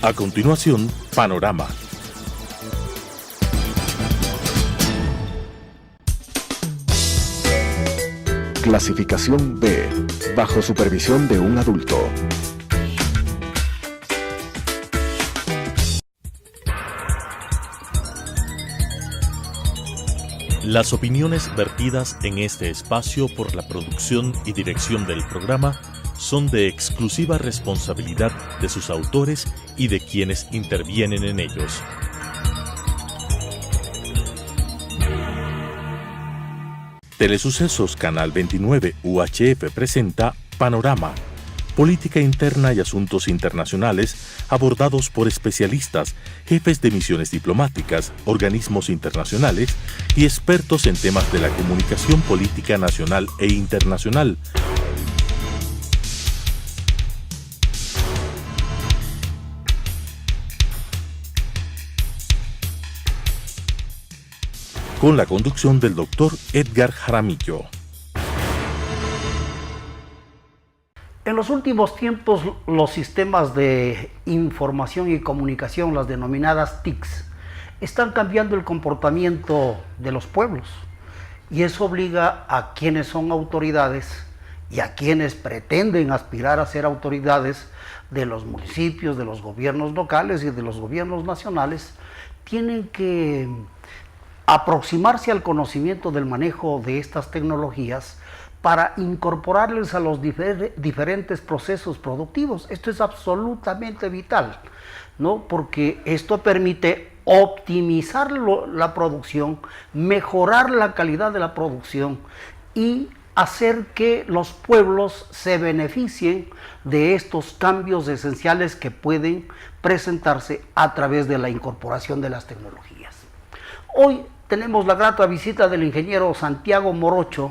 A continuación, Panorama. Clasificación B, bajo supervisión de un adulto. Las opiniones vertidas en este espacio por la producción y dirección del programa son de exclusiva responsabilidad de sus autores y de quienes intervienen en ellos. Telesucesos Canal 29 UHF presenta Panorama, política interna y asuntos internacionales abordados por especialistas, jefes de misiones diplomáticas, organismos internacionales y expertos en temas de la comunicación política nacional e internacional. Con la conducción del doctor Edgar Jaramillo. En los últimos tiempos, los sistemas de información y comunicación, las denominadas TICs, están cambiando el comportamiento de los pueblos, y eso obliga a quienes son autoridades y a quienes pretenden aspirar a ser autoridades de los municipios, de los gobiernos locales y de los gobiernos nacionales, tienen que aproximarse al conocimiento del manejo de estas tecnologías para incorporarles a los diferentes procesos productivos. Esto es absolutamente vital, ¿no? Porque esto permite optimizar la producción, mejorar la calidad de la producción y hacer que los pueblos se beneficien de estos cambios esenciales que pueden presentarse a través de la incorporación de las tecnologías. Hoy tenemos la grata visita del ingeniero Santiago Morocho,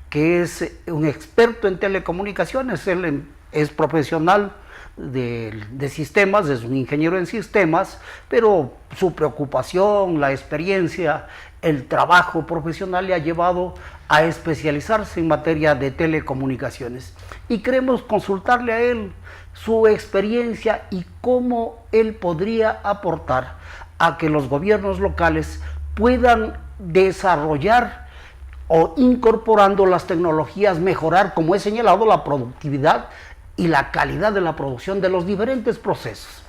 que es un experto en telecomunicaciones. Él es profesional de sistemas, es un ingeniero en sistemas, pero su preocupación, la experiencia, el trabajo profesional le ha llevado a especializarse en materia de telecomunicaciones. Y queremos consultarle a él su experiencia y cómo él podría aportar a que los gobiernos locales puedan desarrollar o incorporando las tecnologías, mejorar, como he señalado, la productividad y la calidad de la producción de los diferentes procesos.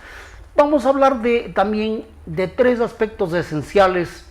Vamos a hablar también de tres aspectos esenciales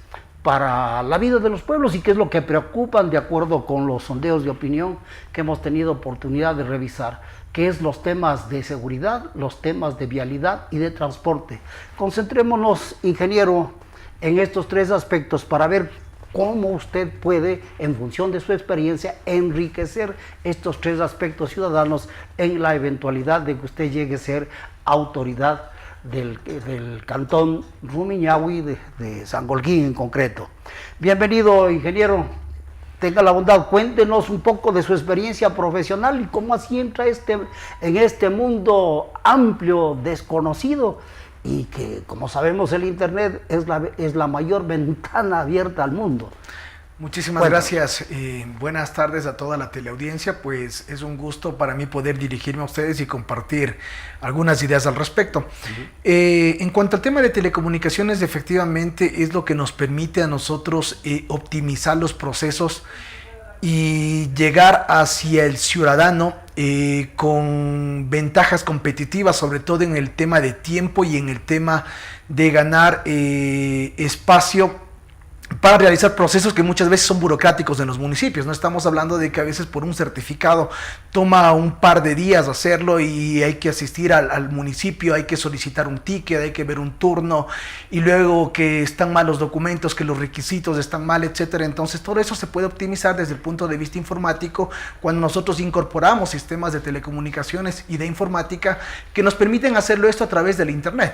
para la vida de los pueblos y qué es lo que preocupan de acuerdo con los sondeos de opinión que hemos tenido oportunidad de revisar, que es los temas de seguridad, los temas de vialidad y de transporte. Concentrémonos, ingeniero, en estos tres aspectos para ver cómo usted puede, en función de su experiencia, enriquecer estos tres aspectos ciudadanos en la eventualidad de que usted llegue a ser autoridad del cantón Rumiñahui, de Sangolquín en concreto. Bienvenido, ingeniero. Tenga la bondad, cuéntenos un poco de su experiencia profesional y cómo así entra en este mundo amplio, desconocido, y que, como sabemos, el Internet es la mayor ventana abierta al mundo. Muchísimas gracias. Buenas tardes a toda la teleaudiencia. Pues es un gusto para mí poder dirigirme a ustedes y compartir algunas ideas al respecto. En cuanto al tema de telecomunicaciones, efectivamente es lo que nos permite a nosotros optimizar los procesos y llegar hacia el ciudadano con ventajas competitivas, sobre todo en el tema de tiempo y en el tema de ganar espacio para realizar procesos que muchas veces son burocráticos en los municipios. No estamos hablando de que a veces por un certificado toma un par de días hacerlo y hay que asistir al municipio, hay que solicitar un ticket, hay que ver un turno y luego que están mal los documentos, que los requisitos están mal, etcétera. Entonces todo eso se puede optimizar desde el punto de vista informático cuando nosotros incorporamos sistemas de telecomunicaciones y de informática que nos permiten hacerlo esto a través del Internet,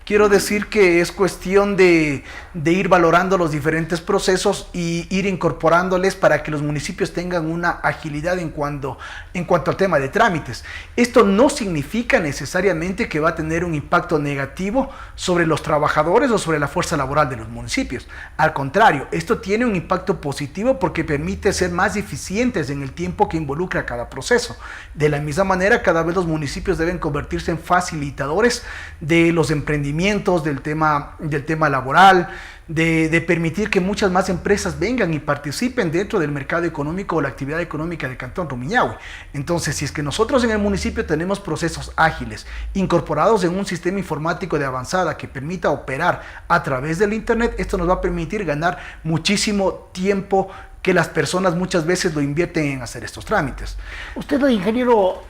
Quiero decir que es cuestión de ir valorando los diferentes procesos y ir incorporándoles para que los municipios tengan una agilidad en cuanto al tema de trámites. Esto no significa necesariamente que va a tener un impacto negativo sobre los trabajadores o sobre la fuerza laboral de los municipios. Al contrario, esto tiene un impacto positivo porque permite ser más eficientes en el tiempo que involucra cada proceso. De la misma manera, cada vez los municipios deben convertirse en facilitadores de los emprendimientos, del tema laboral, de permitir que muchas más empresas vengan y participen dentro del mercado económico o la actividad económica del Cantón Rumiñahui. Entonces, si es que nosotros en el municipio tenemos procesos ágiles, incorporados en un sistema informático de avanzada que permita operar a través del Internet, esto nos va a permitir ganar muchísimo tiempo que las personas muchas veces lo invierten en hacer estos trámites. Usted, ingeniero,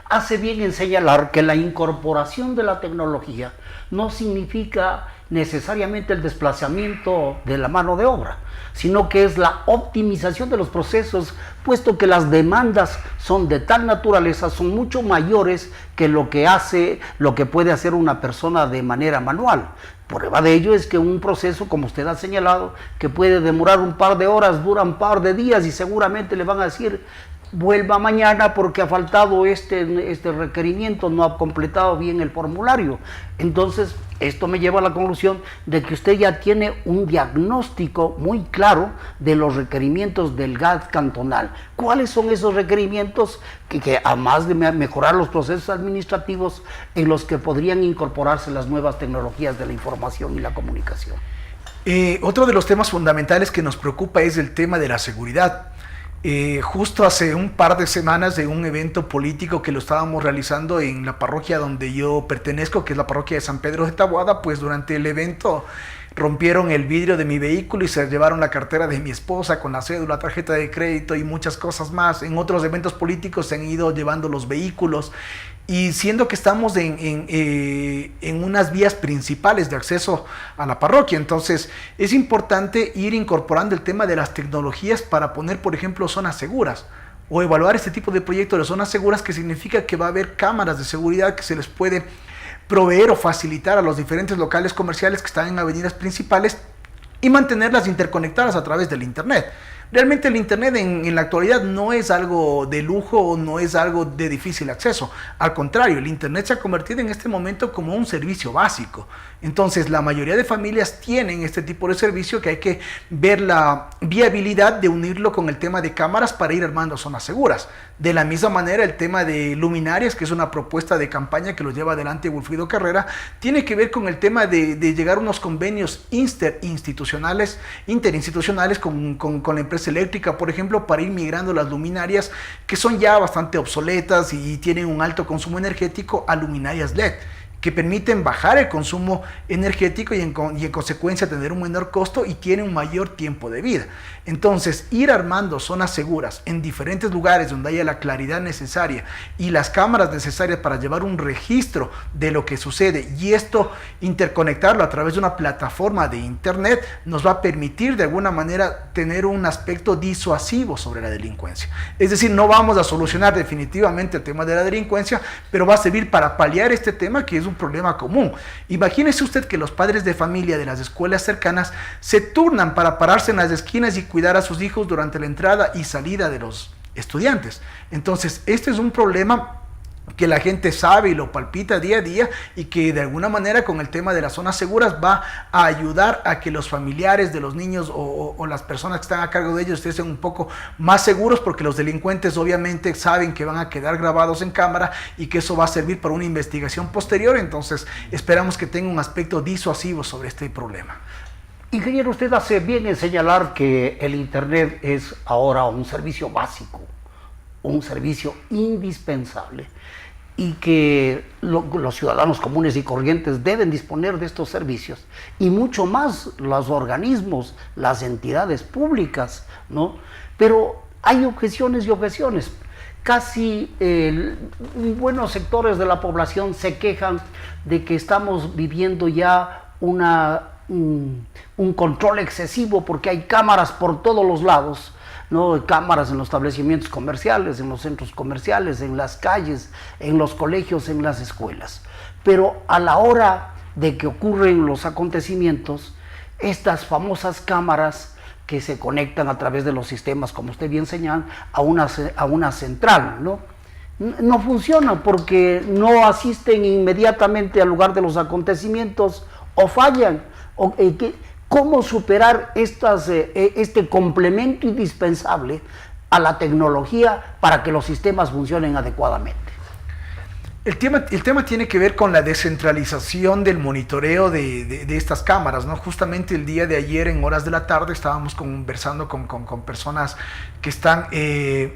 hace bien en señalar que la incorporación de la tecnología no significa necesariamente el desplazamiento de la mano de obra, sino que es la optimización de los procesos, puesto que las demandas son de tal naturaleza, son mucho mayores que lo que puede hacer una persona de manera manual. Prueba de ello es que un proceso, como usted ha señalado, que puede demorar un par de horas, dura un par de días y seguramente le van a decir: vuelva mañana porque ha faltado este requerimiento, no ha completado bien el formulario. Entonces, esto me lleva a la conclusión de que usted ya tiene un diagnóstico muy claro de los requerimientos del GAT cantonal. ¿Cuáles son esos requerimientos que además de mejorar los procesos administrativos, en los que podrían incorporarse las nuevas tecnologías de la información y la comunicación? Otro de los temas fundamentales que nos preocupa es el tema de la seguridad. Justo hace un par de semanas, de un evento político que lo estábamos realizando en la parroquia donde yo pertenezco, que es la parroquia de San Pedro de Taboada, pues durante el evento rompieron el vidrio de mi vehículo y se llevaron la cartera de mi esposa con la cédula, tarjeta de crédito y muchas cosas más. En otros eventos políticos se han ido llevando los vehículos, y siendo que estamos en unas vías principales de acceso a la parroquia, entonces es importante ir incorporando el tema de las tecnologías para poner, por ejemplo, zonas seguras, o evaluar este tipo de proyectos de zonas seguras, que significa que va a haber cámaras de seguridad que se les puede proveer o facilitar a los diferentes locales comerciales que están en avenidas principales y mantenerlas interconectadas a través del Internet. Realmente el Internet en la actualidad no es algo de lujo o no es algo de difícil acceso. Al contrario, el Internet se ha convertido en este momento como un servicio básico. Entonces, la mayoría de familias tienen este tipo de servicio, que hay que ver la viabilidad de unirlo con el tema de cámaras para ir armando zonas seguras. De la misma manera, el tema de luminarias, que es una propuesta de campaña que lo lleva adelante Wilfrido Carrera, tiene que ver con el tema de llegar a unos convenios interinstitucionales con la empresa eléctrica, por ejemplo, para ir migrando las luminarias que son ya bastante obsoletas y tienen un alto consumo energético a luminarias LED, que permiten bajar el consumo energético y en consecuencia tener un menor costo y tienen un mayor tiempo de vida. Entonces, ir armando zonas seguras en diferentes lugares donde haya la claridad necesaria y las cámaras necesarias para llevar un registro de lo que sucede, y esto interconectarlo a través de una plataforma de Internet, nos va a permitir de alguna manera tener un aspecto disuasivo sobre la delincuencia. Es decir, no vamos a solucionar definitivamente el tema de la delincuencia, pero va a servir para paliar este tema, que es un problema común. Imagínese usted que los padres de familia de las escuelas cercanas se turnan para pararse en las esquinas y cuidar a sus hijos durante la entrada y salida de los estudiantes. Entonces, este es un problema que la gente sabe y lo palpita día a día, y que de alguna manera con el tema de las zonas seguras va a ayudar a que los familiares de los niños o las personas que están a cargo de ellos estén un poco más seguros, porque los delincuentes obviamente saben que van a quedar grabados en cámara y que eso va a servir para una investigación posterior. Entonces esperamos que tenga un aspecto disuasivo sobre este problema. Ingeniero, usted hace bien en señalar que el Internet es ahora un servicio básico, un servicio indispensable, y que los ciudadanos comunes y corrientes deben disponer de estos servicios, y mucho más los organismos, las entidades públicas, ¿no? Pero hay objeciones y objeciones. Casi buenos sectores de la población se quejan de que estamos viviendo ya un control excesivo, porque hay cámaras por todos los lados, ¿no? Cámaras en los establecimientos comerciales, en los centros comerciales, en las calles, en los colegios, en las escuelas. Pero a la hora de que ocurren los acontecimientos, estas famosas cámaras que se conectan a través de los sistemas, como usted bien señala, a una central, ¿no? No funcionan porque no asisten inmediatamente al lugar de los acontecimientos o fallan. ¿Cómo superar este complemento indispensable a la tecnología para que los sistemas funcionen adecuadamente? El tema tiene que ver con la descentralización del monitoreo de estas cámaras, ¿no? Justamente el día de ayer, en horas de la tarde, estábamos conversando con personas que están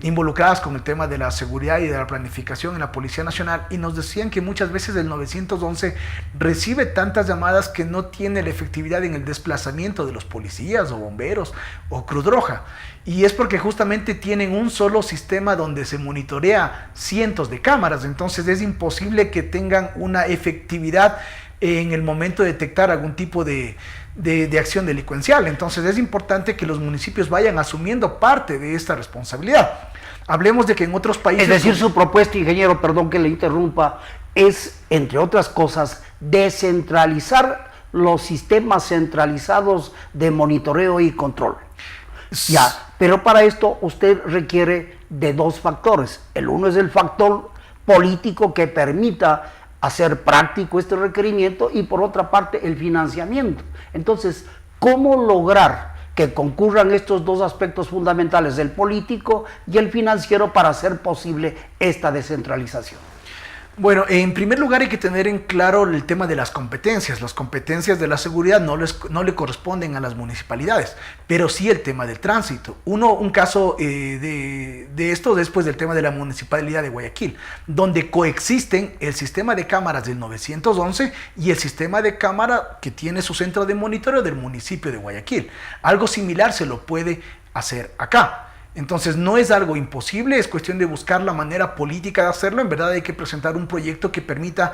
involucradas con el tema de la seguridad y de la planificación en la Policía Nacional, y nos decían que muchas veces el 911 recibe tantas llamadas que no tiene la efectividad en el desplazamiento de los policías o bomberos o Cruz Roja. Y es porque justamente tienen un solo sistema donde se monitorea cientos de cámaras, entonces es imposible que tengan una efectividad en el momento de detectar algún tipo de acción delincuencial. Entonces es importante que los municipios vayan asumiendo parte de esta responsabilidad. Hablemos de que en otros países... Es decir, su propuesta, ingeniero, perdón que le interrumpa, es, entre otras cosas, descentralizar los sistemas centralizados de monitoreo y control. Ya, pero para esto usted requiere de dos factores. El uno es el factor político que permita hacer práctico este requerimiento, y por otra parte el financiamiento. Entonces, ¿cómo lograr que concurran estos dos aspectos fundamentales, el político y el financiero, para hacer posible esta descentralización? Bueno, en primer lugar hay que tener en claro el tema de las competencias. Las competencias de la seguridad no le corresponden a las municipalidades, pero sí el tema del tránsito. Un caso de esto después del tema de la municipalidad de Guayaquil, donde coexisten el sistema de cámaras del 911 y el sistema de cámara que tiene su centro de monitoreo del municipio de Guayaquil. Algo similar se lo puede hacer acá. Entonces no es algo imposible, es cuestión de buscar la manera política de hacerlo. En verdad hay que presentar un proyecto que permita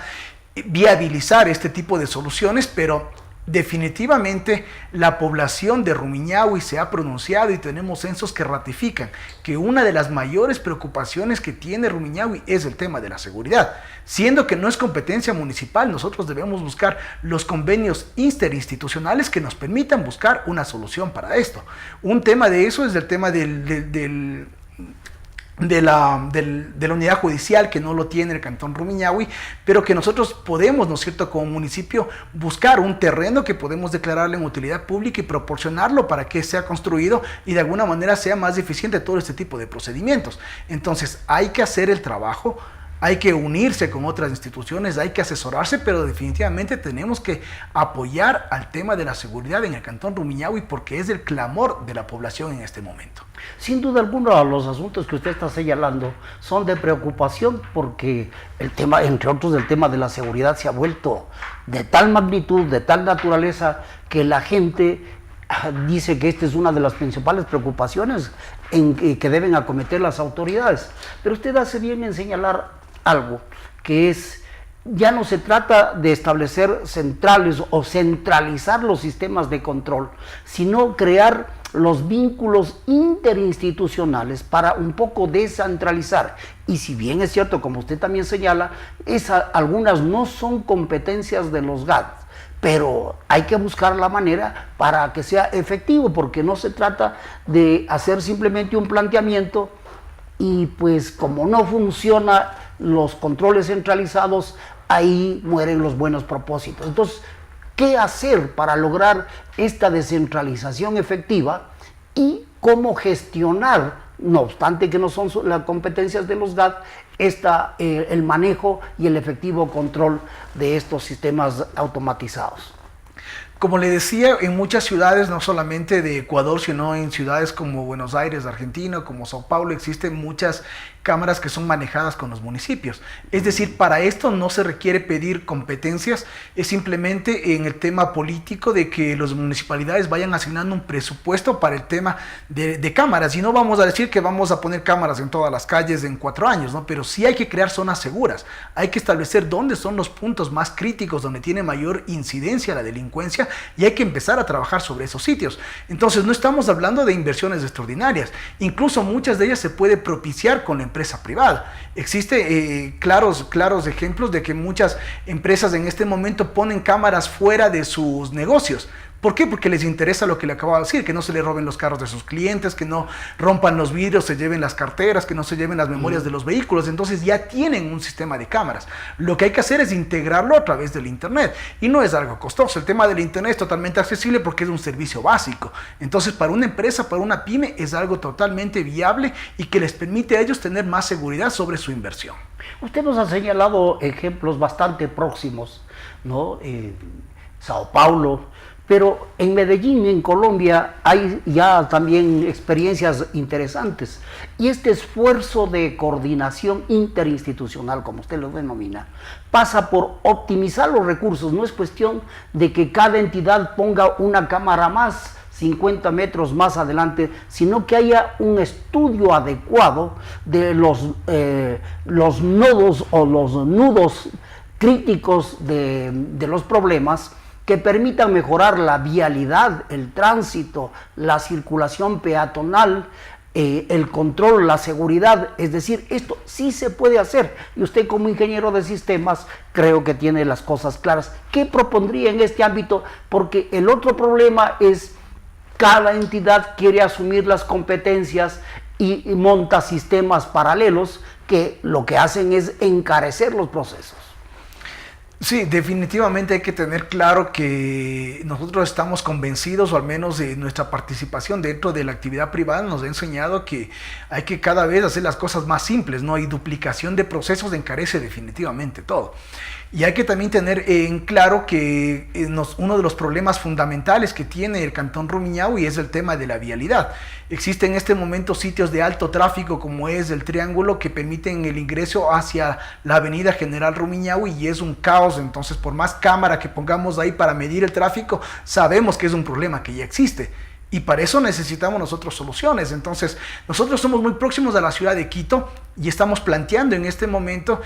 viabilizar este tipo de soluciones, pero definitivamente la población de Rumiñahui se ha pronunciado y tenemos censos que ratifican que una de las mayores preocupaciones que tiene Rumiñahui es el tema de la seguridad. Siendo que no es competencia municipal, nosotros debemos buscar los convenios interinstitucionales que nos permitan buscar una solución para esto. Un tema de eso es el tema de la unidad judicial, que no lo tiene el Cantón Rumiñahui, pero que nosotros podemos, ¿no es cierto?, como municipio, buscar un terreno que podemos declararle en utilidad pública y proporcionarlo para que sea construido y de alguna manera sea más eficiente todo este tipo de procedimientos. Entonces hay que hacer el trabajo, hay que unirse con otras instituciones, hay que asesorarse, pero definitivamente tenemos que apoyar al tema de la seguridad en el Cantón Rumiñahui, porque es el clamor de la población en este momento. Sin duda alguna, los asuntos que usted está señalando son de preocupación, porque el tema, entre otros, el tema de la seguridad se ha vuelto de tal magnitud, de tal naturaleza, que la gente dice que esta es una de las principales preocupaciones que deben acometer las autoridades. Pero usted hace bien en señalar algo, que es, ya no se trata de establecer centrales o centralizar los sistemas de control, sino crear los vínculos interinstitucionales para un poco descentralizar. Y si bien es cierto, como usted también señala, algunas no son competencias de los GAD, pero hay que buscar la manera para que sea efectivo, porque no se trata de hacer simplemente un planteamiento y pues como no funciona los controles centralizados, ahí mueren los buenos propósitos. Entonces, ¿qué hacer para lograr esta descentralización efectiva y cómo gestionar, no obstante que no son las competencias de los GAD, el manejo y el efectivo control de estos sistemas automatizados? Como le decía, en muchas ciudades, no solamente de Ecuador, sino en ciudades como Buenos Aires, Argentina, como Sao Paulo, existen muchas cámaras que son manejadas con los municipios. Es decir, para esto no se requiere pedir competencias, es simplemente en el tema político de que las municipalidades vayan asignando un presupuesto para el tema de cámaras. Y no vamos a decir que vamos a poner cámaras en todas las calles en 4 años, ¿no? Pero sí hay que crear zonas seguras, hay que establecer dónde son los puntos más críticos, donde tiene mayor incidencia la delincuencia, tecnología y hay que empezar a trabajar sobre esos sitios. Entonces no estamos hablando de inversiones extraordinarias, incluso muchas de ellas se puede propiciar con la empresa privada. Existe claros ejemplos de que muchas empresas en este momento ponen cámaras fuera de sus negocios. ¿Por qué? Porque les interesa lo que le acabo de decir, que no se le roben los carros de sus clientes, que no rompan los vidrios, se lleven las carteras, que no se lleven las memorias de los vehículos. Entonces ya tienen un sistema de cámaras. Lo que hay que hacer es integrarlo a través del Internet. Y no es algo costoso. El tema del Internet es totalmente accesible porque es un servicio básico. Entonces para una empresa, para una pyme, es algo totalmente viable y que les permite a ellos tener más seguridad sobre su inversión. Usted nos ha señalado ejemplos bastante próximos, ¿no? Sao Paulo. Pero en Medellín, en Colombia, hay ya también experiencias interesantes. Y este esfuerzo de coordinación interinstitucional, como usted lo denomina, pasa por optimizar los recursos. No es cuestión de que cada entidad ponga una cámara más, 50 metros más adelante, sino que haya un estudio adecuado de los nodos o los nudos críticos de los problemas, que permitan mejorar la vialidad, el tránsito, la circulación peatonal, el control, la seguridad. Es decir, esto sí se puede hacer. Y usted como ingeniero de sistemas creo que tiene las cosas claras. ¿Qué propondría en este ámbito? Porque el otro problema es cada entidad quiere asumir las competencias y monta sistemas paralelos que lo que hacen es encarecer los procesos. Sí, definitivamente hay que tener claro que nosotros estamos convencidos, o al menos nuestra participación dentro de la actividad privada nos ha enseñado que hay que cada vez hacer las cosas más simples, ¿no? Y duplicación de procesos encarece definitivamente todo. Y hay que también tener en claro que uno de los problemas fundamentales que tiene el Cantón Rumiñahui es el tema de la vialidad. Existen en este momento sitios de alto tráfico como es el Triángulo que permiten el ingreso hacia la avenida General Rumiñahui y es un caos. Entonces, por más cámara que pongamos ahí para medir el tráfico, sabemos que es un problema que ya existe. Y para eso necesitamos nosotros soluciones. Entonces, nosotros somos muy próximos a la ciudad de Quito y estamos planteando en este momento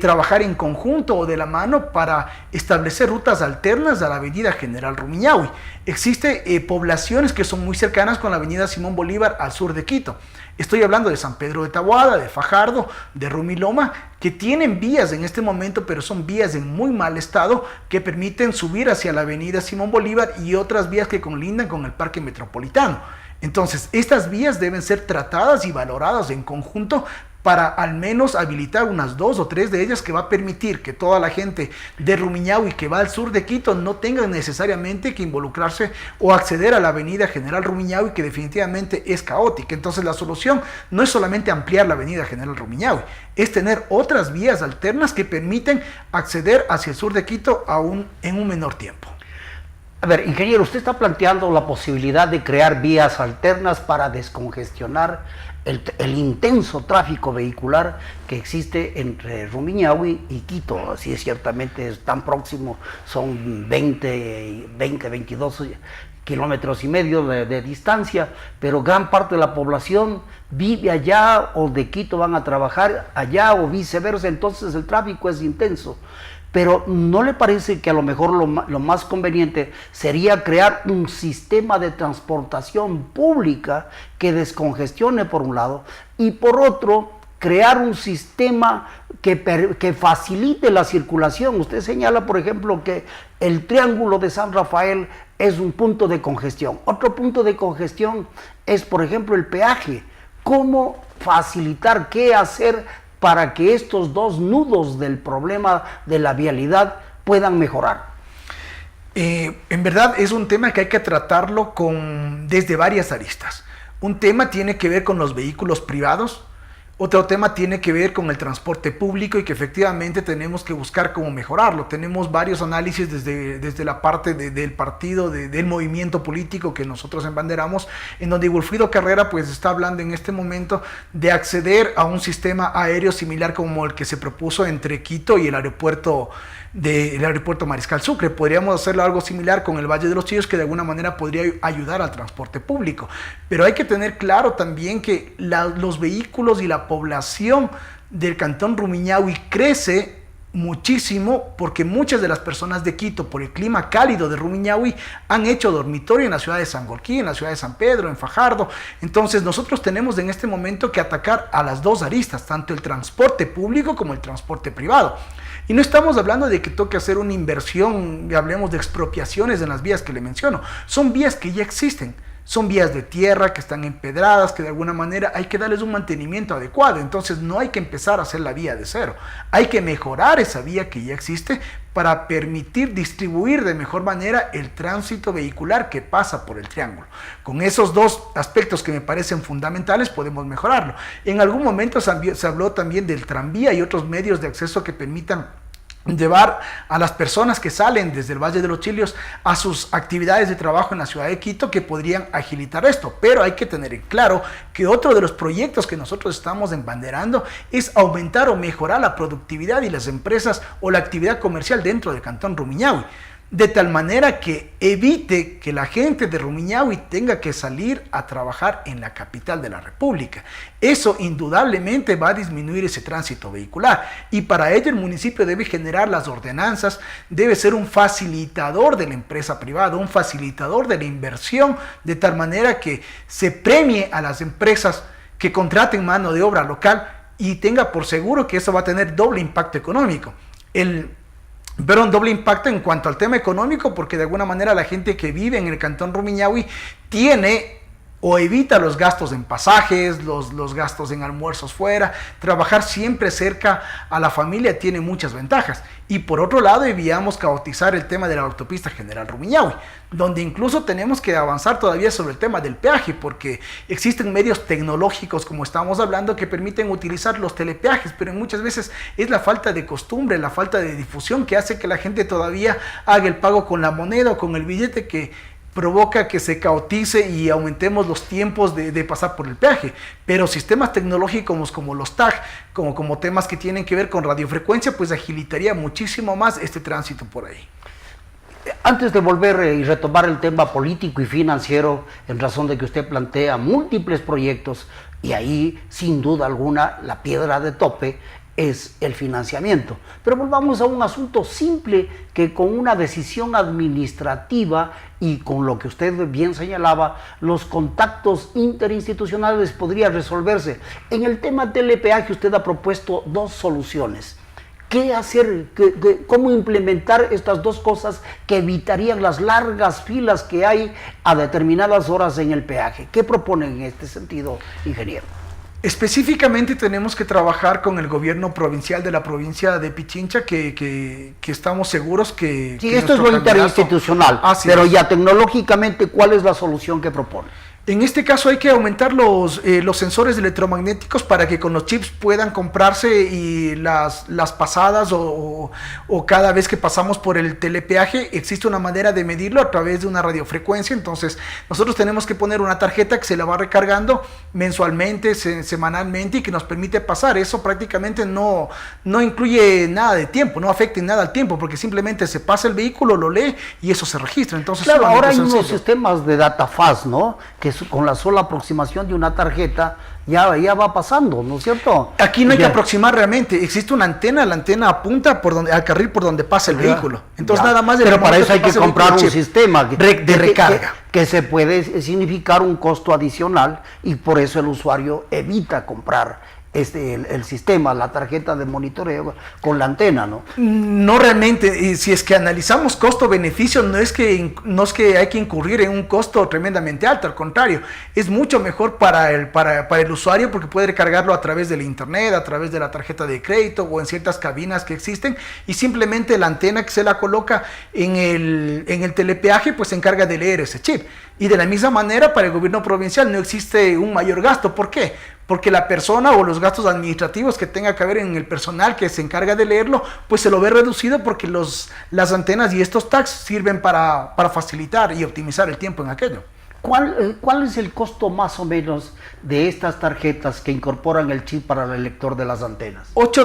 trabajar en conjunto o de la mano para establecer rutas alternas a la avenida General Rumiñahui. Existen poblaciones que son muy cercanas con la avenida Simón Bolívar al sur de Quito. Estoy hablando de San Pedro de Taboada, de Fajardo, de Rumiloma, que tienen vías en este momento, pero son vías en muy mal estado que permiten subir hacia la avenida Simón Bolívar y otras vías que colindan con el Parque Metropolitano. Entonces, estas vías deben ser tratadas y valoradas en conjunto para al menos habilitar unas 2 o 3 de ellas que va a permitir que toda la gente de Rumiñahui que va al sur de Quito no tenga necesariamente que involucrarse o acceder a la avenida General Rumiñahui, que definitivamente es caótica. Entonces la solución no es solamente ampliar la avenida General Rumiñahui, es tener otras vías alternas que permiten acceder hacia el sur de Quito en un menor tiempo. A ver, ingeniero, usted está planteando la posibilidad de crear vías alternas para descongestionar el intenso tráfico vehicular que existe entre Rumiñahui y Quito. Así es, ciertamente es tan próximo, son 22 kilómetros y medio de distancia, pero gran parte de la población vive allá o de Quito van a trabajar allá o viceversa, entonces el tráfico es intenso. Pero ¿no le parece que a lo mejor lo más conveniente sería crear un sistema de transportación pública que descongestione por un lado y por otro crear un sistema que facilite la circulación? Usted señala, por ejemplo, que el Triángulo de San Rafael es un punto de congestión. Otro punto de congestión es, por ejemplo, el peaje. ¿Cómo facilitar, qué hacer para que estos dos nudos del problema de la vialidad puedan mejorar? En verdad es un tema que hay que tratarlo desde varias aristas. Un tema tiene que ver con los vehículos privados, otro tema tiene que ver con el transporte público y que efectivamente tenemos que buscar cómo mejorarlo. Tenemos varios análisis desde la parte del partido, del movimiento político que nosotros embanderamos, en donde Wilfrido Carrera pues está hablando en este momento de acceder a un sistema aéreo similar como el que se propuso entre Quito y el aeropuerto Mariscal Sucre. Podríamos hacerlo algo similar con el Valle de los Chillos, que de alguna manera podría ayudar al transporte público. Pero hay que tener claro también que los vehículos y la población del Cantón Rumiñahui crece muchísimo porque muchas de las personas de Quito, por el clima cálido de Rumiñahui, han hecho dormitorio en la ciudad de Sangolquí, en la ciudad de San Pedro, en Fajardo. Entonces nosotros tenemos en este momento que atacar a las dos aristas, tanto el transporte público como el transporte privado. Y no estamos hablando de que toque hacer una inversión, hablemos de expropiaciones en las vías que le menciono, son vías que ya existen. Son vías de tierra que están empedradas, que de alguna manera hay que darles un mantenimiento adecuado. Entonces no hay que empezar a hacer la vía de cero. Hay que mejorar esa vía que ya existe para permitir distribuir de mejor manera el tránsito vehicular que pasa por el triángulo. Con esos dos aspectos que me parecen fundamentales podemos mejorarlo. En algún momento se habló también del tranvía y otros medios de acceso que permitan llevar a las personas que salen desde el Valle de los Chillos a sus actividades de trabajo en la ciudad de Quito, que podrían agilitar esto. Pero hay que tener en claro que otro de los proyectos que nosotros estamos embanderando es aumentar o mejorar la productividad y las empresas o la actividad comercial dentro del Cantón Rumiñahui, de tal manera que evite que la gente de Rumiñahui tenga que salir a trabajar en la capital de la República. Eso indudablemente va a disminuir ese tránsito vehicular, y para ello el municipio debe generar las ordenanzas, debe ser un facilitador de la empresa privada, un facilitador de la inversión, de tal manera que se premie a las empresas que contraten mano de obra local y tenga por seguro que eso va a tener doble impacto económico. Pero un doble impacto en cuanto al tema económico, porque de alguna manera la gente que vive en el Cantón Rumiñahui tiene o evita los gastos en pasajes, los gastos en almuerzos fuera. Trabajar siempre cerca a la familia tiene muchas ventajas. Y por otro lado, evitamos caotizar el tema de la autopista General Rumiñahui, donde incluso tenemos que avanzar todavía sobre el tema del peaje, porque existen medios tecnológicos, como estamos hablando, que permiten utilizar los telepeajes, pero muchas veces es la falta de costumbre, la falta de difusión que hace que la gente todavía haga el pago con la moneda o con el billete, que provoca que se caotice y aumentemos los tiempos de pasar por el peaje. Pero sistemas tecnológicos como los TAG, como temas que tienen que ver con radiofrecuencia, pues agilitaría muchísimo más este tránsito por ahí. Antes de volver y retomar el tema político y financiero, en razón de que usted plantea múltiples proyectos, y ahí sin duda alguna la piedra de tope es el financiamiento. Pero volvamos a un asunto simple que con una decisión administrativa y con lo que usted bien señalaba, los contactos interinstitucionales podría resolverse. En el tema telepeaje usted ha propuesto dos soluciones. ¿Qué hacer? ¿Cómo implementar estas dos cosas que evitarían las largas filas que hay a determinadas horas en el peaje? ¿Qué proponen en este sentido, ingeniero? Específicamente tenemos que trabajar con el gobierno provincial de la provincia de Pichincha, que estamos seguros que... Sí, esto es lo interinstitucional, pero ya tecnológicamente, ¿cuál es la solución que propone? En este caso hay que aumentar los sensores electromagnéticos para que con los chips puedan comprarse y las pasadas o cada vez que pasamos por el telepeaje existe una manera de medirlo a través de una radiofrecuencia. Entonces nosotros tenemos que poner una tarjeta que se la va recargando mensualmente, semanalmente, y que nos permite pasar. Eso prácticamente no incluye nada de tiempo, no afecta en nada al tiempo, porque simplemente se pasa el vehículo, lo lee y eso se registra. Entonces, claro, ahora hay unos sistemas de data fast, ¿no? Que con la sola aproximación de una tarjeta ya va pasando, ¿no es cierto? Aquí no hay que aproximar realmente, existe una antena, la antena apunta al carril por donde pasa el vehículo. Entonces nada más... Pero para eso hay que comprar un sistema de recarga. Que se puede significar un costo adicional, y por eso el usuario evita comprar el sistema, la tarjeta de monitoreo con la antena, ¿no? No realmente. Si es que analizamos costo-beneficio, no es que hay que incurrir en un costo tremendamente alto, al contrario, es mucho mejor para el usuario, porque puede recargarlo a través del internet, a través de la tarjeta de crédito o en ciertas cabinas que existen, y simplemente la antena que se la coloca en el telepeaje pues se encarga de leer ese chip. Y de la misma manera, para el gobierno provincial no existe un mayor gasto. ¿Por qué? Porque la persona o los gastos administrativos que tenga que haber en el personal que se encarga de leerlo, pues se lo ve reducido, porque las antenas y estos tags sirven para facilitar y optimizar el tiempo en aquello. ¿Cuál es el costo más o menos de estas tarjetas que incorporan el chip para el lector de las antenas? $8.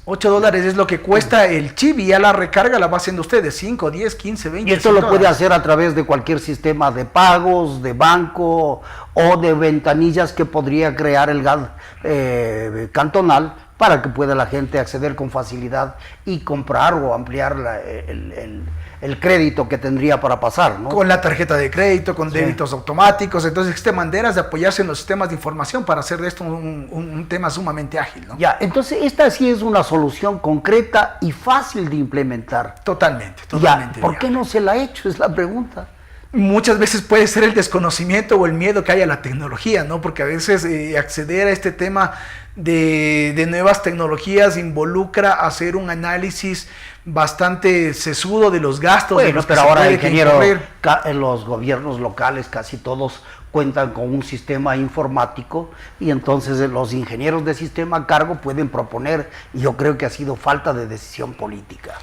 $8 es lo que cuesta el chip, y ya la recarga la va haciendo usted de 5, 10, 15, 20. Y esto lo puede hacer a través de cualquier sistema de pagos, de banco o de ventanillas que podría crear el GAD cantonal para que pueda la gente acceder con facilidad y comprar o ampliar el crédito que tendría para pasar, ¿no? Con la tarjeta de crédito, con débitos automáticos, entonces existen maneras de apoyarse en los sistemas de información para hacer de esto un tema sumamente ágil, ¿no? Ya, entonces esta sí es una solución concreta y fácil de implementar. Totalmente. Ya, ¿por qué no se la ha hecho? Es la pregunta. Muchas veces puede ser el desconocimiento o el miedo que hay a la tecnología, ¿no? Porque a veces acceder a este tema de nuevas tecnologías involucra hacer un análisis bastante sesudo de los gastos. Bueno, pero ahora, ingeniero, en los gobiernos locales casi todos cuentan con un sistema informático y entonces los ingenieros de sistema a cargo pueden proponer, y yo creo que ha sido falta de decisión política.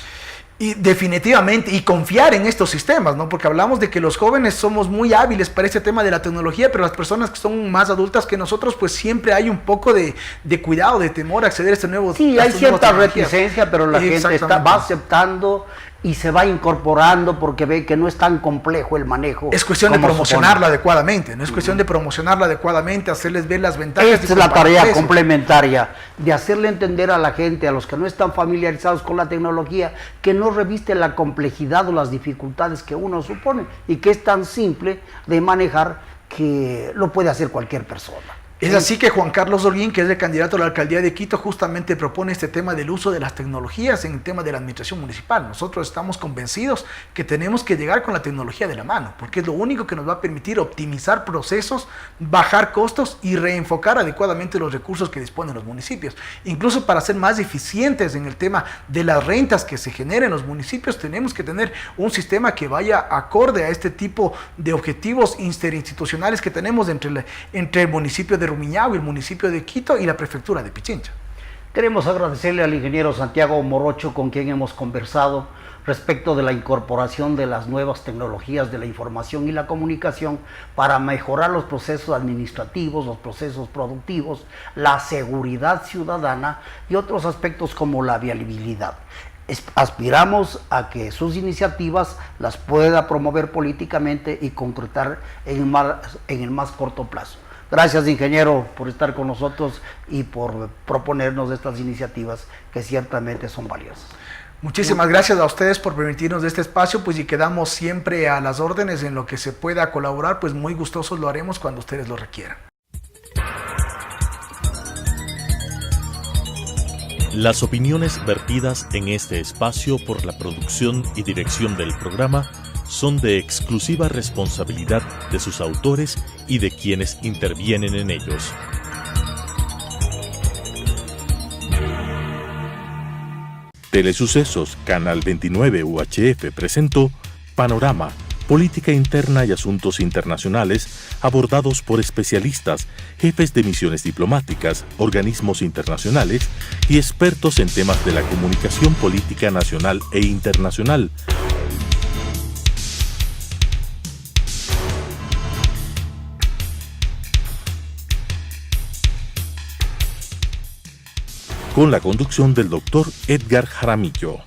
Y definitivamente, y confiar en estos sistemas, ¿no? Porque hablamos de que los jóvenes somos muy hábiles para este tema de la tecnología, pero las personas que son más adultas que nosotros, pues siempre hay un poco de cuidado, de temor a acceder a este nuevo. Sí, hay cierta reticencia, pero la gente va aceptando y se va incorporando porque ve que no es tan complejo el manejo. Es cuestión de promocionarla adecuadamente, no es cuestión de promocionarla adecuadamente, hacerles ver las ventajas. Esta es la tarea complementaria, de hacerle entender a la gente, a los que no están familiarizados con la tecnología, que no reviste la complejidad o las dificultades que uno supone y que es tan simple de manejar que lo puede hacer cualquier persona. Es así que Juan Carlos Holguín, que es el candidato a la alcaldía de Quito, justamente propone este tema del uso de las tecnologías en el tema de la administración municipal. Nosotros estamos convencidos que tenemos que llegar con la tecnología de la mano, porque es lo único que nos va a permitir optimizar procesos, bajar costos y reenfocar adecuadamente los recursos que disponen los municipios. Incluso para ser más eficientes en el tema de las rentas que se generan en los municipios, tenemos que tener un sistema que vaya acorde a este tipo de objetivos interinstitucionales que tenemos entre el municipio de Rumiñahui, el municipio de Quito y la prefectura de Pichincha. Queremos agradecerle al ingeniero Santiago Morocho, con quien hemos conversado respecto de la incorporación de las nuevas tecnologías de la información y la comunicación para mejorar los procesos administrativos, los procesos productivos, la seguridad ciudadana y otros aspectos como la viabilidad. Aspiramos a que sus iniciativas las pueda promover políticamente y concretar en el más corto plazo. Gracias, ingeniero, por estar con nosotros y por proponernos estas iniciativas que ciertamente son valiosas. Muchísimas gracias a ustedes por permitirnos este espacio, pues, y quedamos siempre a las órdenes en lo que se pueda colaborar, pues muy gustosos lo haremos cuando ustedes lo requieran. Las opiniones vertidas en este espacio por la producción y dirección del programa son de exclusiva responsabilidad de sus autores y de quienes intervienen en ellos. Telesucesos, Canal 29 UHF presentó Panorama, Política Interna y Asuntos Internacionales abordados por especialistas, jefes de misiones diplomáticas, organismos internacionales y expertos en temas de la comunicación política nacional e internacional. Con la conducción del Dr. Edgar Jaramillo.